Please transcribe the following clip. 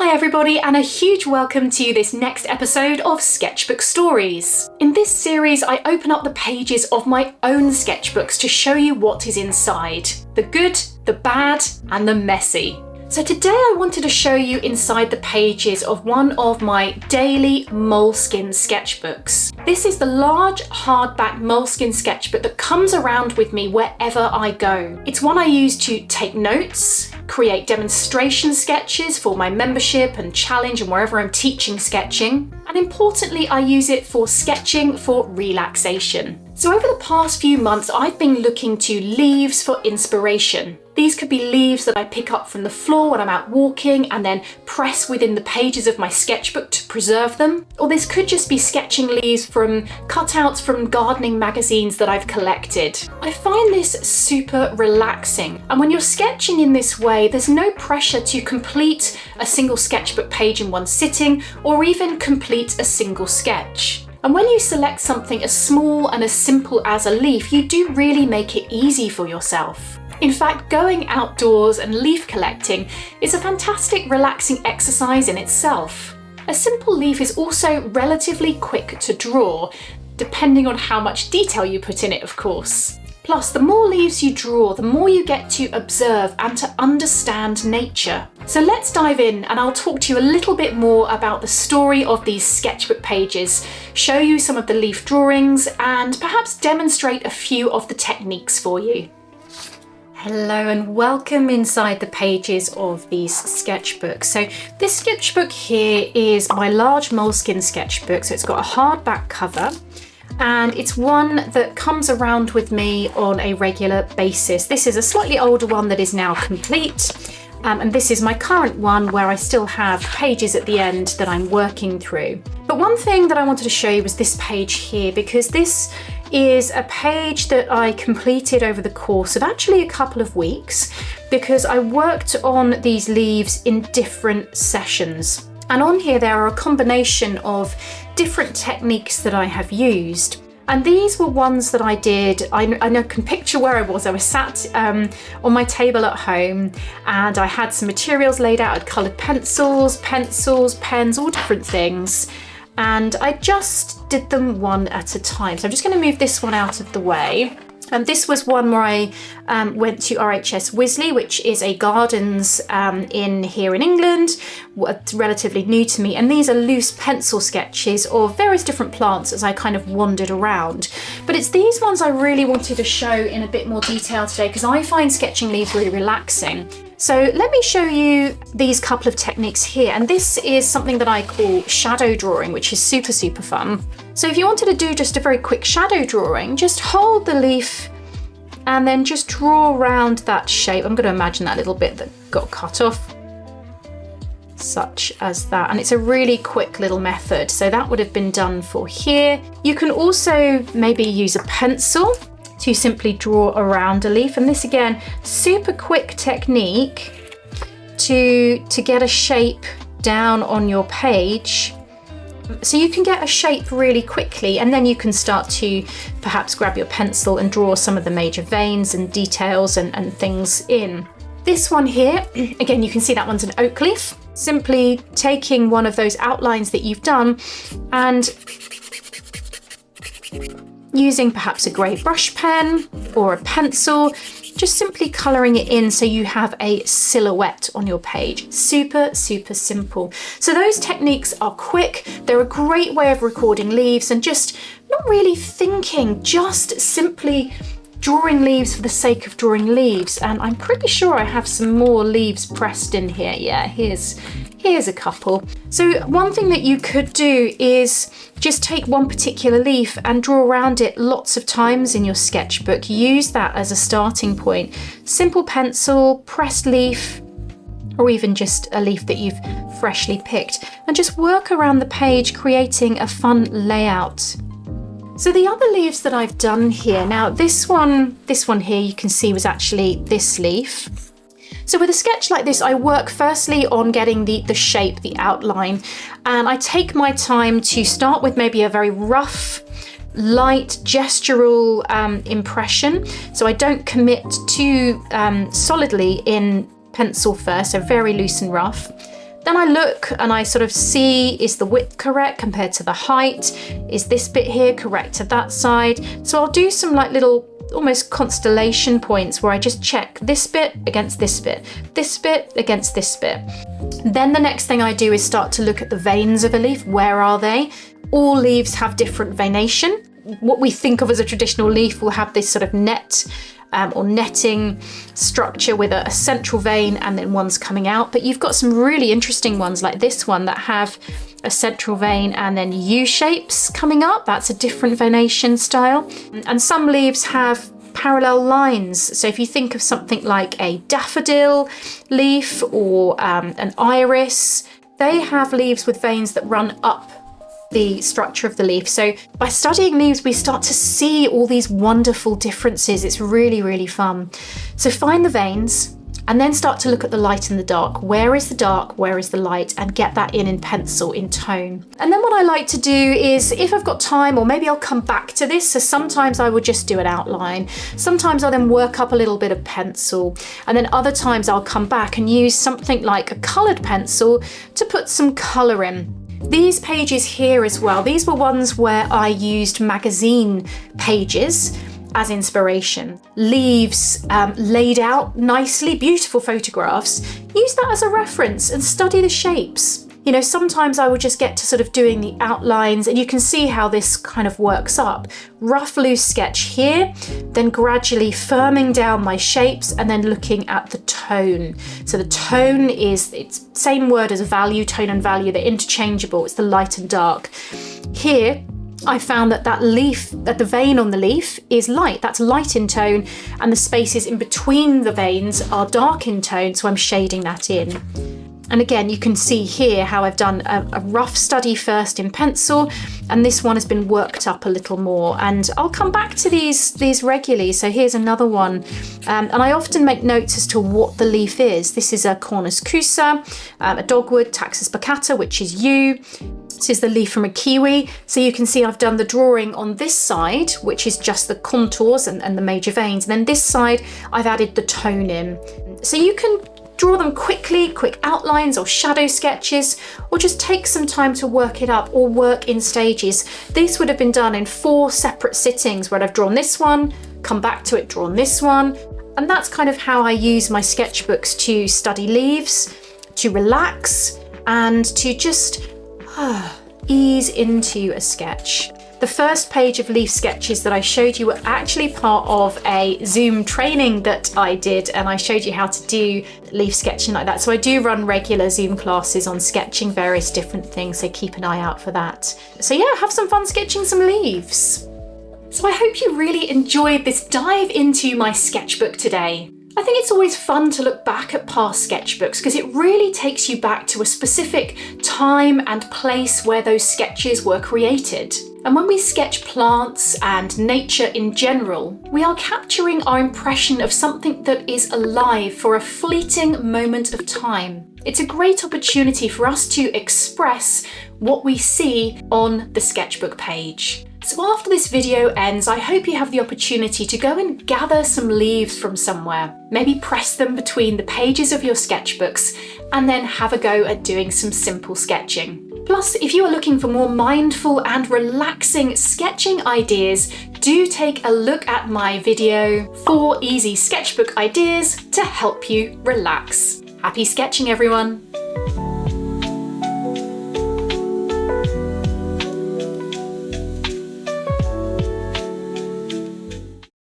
Hi everybody, and a huge welcome to this next episode of Sketchbook Stories. In this series, I open up the pages of my own sketchbooks to show you what is inside. The good, the bad, and the messy. So today I wanted to show you inside the pages of one of my daily Moleskine sketchbooks. This is the large hardback Moleskine sketchbook that comes around with me wherever I go. It's one I use to take notes, create demonstration sketches for my membership and challenge and wherever I'm teaching sketching. And importantly, I use it for sketching for relaxation. So over the past few months, I've been looking to leaves for inspiration. These could be leaves that I pick up from the floor when I'm out walking and then press within the pages of my sketchbook to preserve them. Or this could just be sketching leaves from cutouts from gardening magazines that I've collected. I find this super relaxing. And when you're sketching in this way, there's no pressure to complete a single sketchbook page in one sitting or even complete a single sketch. And when you select something as small and as simple as a leaf, you do really make it easy for yourself. In fact, going outdoors and leaf collecting is a fantastic relaxing exercise in itself. A simple leaf is also relatively quick to draw, depending on how much detail you put in it, of course. Plus, the more leaves you draw, the more you get to observe and to understand nature. So let's dive in and I'll talk to you a little bit more about the story of these sketchbook pages, show you some of the leaf drawings, and perhaps demonstrate a few of the techniques for you. Hello and welcome inside the pages of these sketchbooks. So this sketchbook here is my large Moleskine sketchbook. So it's got a hardback cover and it's one that comes around with me on a regular basis. This is a slightly older one that is now complete. And this is my current one where I still have pages at the end that I'm working through. But one thing that I wanted to show you was this page here, because this is a page that I completed over the course of actually a couple of weeks, because I worked on these leaves in different sessions. And on here there are a combination of different techniques that I have used. And these were ones that I did, I can picture where I was. I was sat on my table at home and I had some materials laid out. I'd coloured pencils, pens, all different things. And I just did them one at a time. So I'm just going to move this one out of the way. This was one where I went to RHS Wisley, which is a gardens here in England, relatively new to me. And these are loose pencil sketches of various different plants as I kind of wandered around. But it's these ones I really wanted to show in a bit more detail today, because I find sketching leaves really relaxing. So let me show you these couple of techniques here. And this is something that I call shadow drawing, which is super, super fun. So if you wanted to do just a very quick shadow drawing, just hold the leaf and then just draw around that shape. I'm going to imagine that little bit that got cut off, such as that. And it's a really quick little method. So that would have been done for here. You can also maybe use a pencil to simply draw around a leaf. And this again, super quick technique to get a shape down on your page. So you can get a shape really quickly, and then you can start to perhaps grab your pencil and draw some of the major veins and details and things in. This one here, again, you can see that one's an oak leaf. Simply taking one of those outlines that you've done and using perhaps a grey brush pen or a pencil, just simply colouring it in so you have a silhouette on your page. Super, super simple. So those techniques are quick. They're a great way of recording leaves and just not really thinking, just simply drawing leaves for the sake of drawing leaves. And I'm pretty sure I have some more leaves pressed in here. Yeah, here's a couple. So one thing that you could do is just take one particular leaf and draw around it lots of times in your sketchbook. Use that as a starting point. Simple pencil, pressed leaf, or even just a leaf that you've freshly picked, and just work around the page, creating a fun layout. So the other leaves that I've done here, now this one here you can see was actually this leaf. So with a sketch like this, I work firstly on getting the shape, the outline, and I take my time to start with maybe a very rough, light gestural impression. So I don't commit too solidly in pencil first, so very loose and rough. Then I look and I sort of see, is the width correct compared to the height? Is this bit here correct to that side? So I'll do some like little almost constellation points where I just check this bit against this bit against this bit. Then the next thing I do is start to look at the veins of a leaf. Where are they? All leaves have different veination. What we think of as a traditional leaf will have this sort of net or netting structure with a central vein and then ones coming out. But you've got some really interesting ones like this one that have a central vein and then U shapes coming up. That's a different veination style. And some leaves have parallel lines. So if you think of something like a daffodil leaf or an iris, they have leaves with veins that run up the structure of the leaf. So by studying leaves, we start to see all these wonderful differences. It's really, really fun. So find the veins and then start to look at the light and the dark. Where is the dark? Where is the light? And get that in pencil, in tone. And then what I like to do is, if I've got time, or maybe I'll come back to this. So sometimes I would just do an outline. Sometimes I'll then work up a little bit of pencil. And then other times I'll come back and use something like a colored pencil to put some color in. These pages here as well, these were ones where I used magazine pages as inspiration. Leaves laid out nicely, beautiful photographs. Use that as a reference and study the shapes. You know, sometimes I would just get to sort of doing the outlines and you can see how this kind of works up. Rough, loose sketch here, then gradually firming down my shapes and then looking at the tone. So the tone is, it's same word as value, tone and value, they're interchangeable. It's the light and dark. Here, I found that that the vein on the leaf is light, that's light in tone, and the spaces in between the veins are dark in tone, so I'm shading that in. And again, you can see here how I've done a rough study first in pencil, and this one has been worked up a little more. And I'll come back to these regularly. So here's another one. And I often make notes as to what the leaf is. This is a Cornus cusa, a dogwood, Taxus baccata, which is yew. This is the leaf from a kiwi. So you can see I've done the drawing on this side, which is just the contours and the major veins. And then this side, I've added the tone in. So you can draw them quickly, quick outlines or shadow sketches, or just take some time to work it up or work in stages. This would have been done in 4 separate sittings where I've drawn this one, come back to it, drawn this one. And that's kind of how I use my sketchbooks to study leaves, to relax, and to just ease into a sketch. The first page of leaf sketches that I showed you were actually part of a Zoom training that I did, and I showed you how to do leaf sketching like that. So I do run regular Zoom classes on sketching various different things, so keep an eye out for that. So yeah, have some fun sketching some leaves. So I hope you really enjoyed this dive into my sketchbook today. I think it's always fun to look back at past sketchbooks because it really takes you back to a specific time and place where those sketches were created. And when we sketch plants and nature in general, we are capturing our impression of something that is alive for a fleeting moment of time. It's a great opportunity for us to express what we see on the sketchbook page. So after this video ends, I hope you have the opportunity to go and gather some leaves from somewhere. Maybe press them between the pages of your sketchbooks and then have a go at doing some simple sketching. Plus, if you are looking for more mindful and relaxing sketching ideas, do take a look at my video 4 easy sketchbook ideas to help you relax. Happy sketching, everyone!